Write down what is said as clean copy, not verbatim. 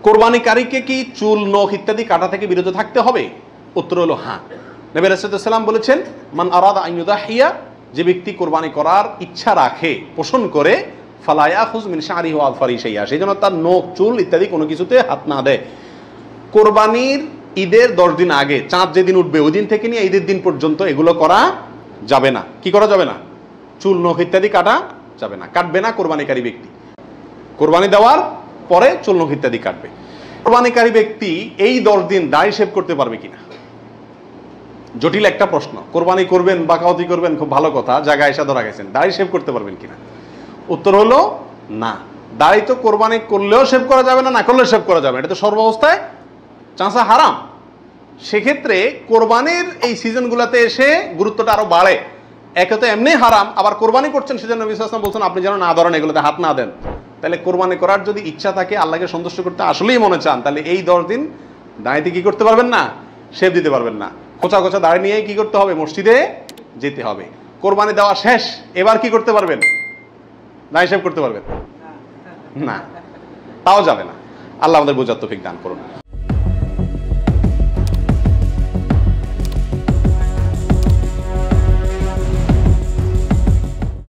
কোরবানিকারীকে কি চুল, নখ ইত্যাদি কাটা থেকে বিরত থাকতে হবে? উত্তর হলো হ্যাঁ। নবী রাসূলুল্লাহ সাল্লাল্লাহু আলাইহি ওয়াসাল্লাম বলেছেন, মান আরাদা আন ইউদাহিয়া, যে ব্যক্তি কোরবানি করার ইচ্ছা রাখে, পোষণ করে, ফালা ইয়াখুয মিন শা'রিহি ওয়া আযফারিহি শাইআ, সেই জন্য তার নখ, চুল ইত্যাদি কোনো কিছুতে হাত না দেয়। কোরবানির ঈদের 10 দিন আগে, চাঁদ যেদিন উঠবে ওই দিন থেকে নিয়ে ঈদের দিন পর্যন্ত এগুলো করা যাবে না। কি করা যাবে না? চুল, নখ ইত্যাদি কাটা যাবে না, কাটবে না কোরবানিকারী ব্যক্তি। কোরবানি দেওয়ার পরে চুল, নখ ইত্যাদি কাটবে। কোরবানিকারী ব্যক্তি এই 10 দিন দাড়ি শেভ করতে পারবে কিনা? জটিল একটা প্রশ্ন। কোরবানি করবেন, বাকাওয়াতি করবেন, খুব ভালো কথা, জায়গায় এসে ধরা গেছেন, দাড়ি শেভ করতে পারবেন কিনা? উত্তর হলো না। দাড়ি তো কোরবানি করলেও শেভ করা যাবে না, না করলেও শেভ করা যাবে, এটা তো সর্বাবস্থায় চাঁচা হারাম। সেক্ষেত্রে কোরবানির এই সিজনগুলোতে এসে গুরুত্বটা আরো বাড়ে। একে তো এমনি হারাম, আবার কোরবানি করছেন সেজন্য নবী সাল্লাল্লাহু আলাইহি ওয়াসাল্লাম বলছেন আপনি যেন না ধরেন, এগুলোতে হাত না দেন। তাহলে কোরবানি করার যদি ইচ্ছা থাকে, আল্লাহকে সন্তুষ্ট করতে আসলেই মনে চান, তাহলে এই 10 দিন দাঁড়িতে কি করতে পারবেন না? শেভ দিতে পারবেন না। খোঁচা খোঁচা দাঁড়িয়ে নিয়ে কি করতে হবে? মসজিদে যেতে হবে। কোরবানি দেওয়া শেষ, এবার কি করতে পারবেন? দাঁড়ি শেভ করতে পারবেন না, তাও যাবে না। আল্লাহ আমাদের বোঝার তৌফিক দান করুন।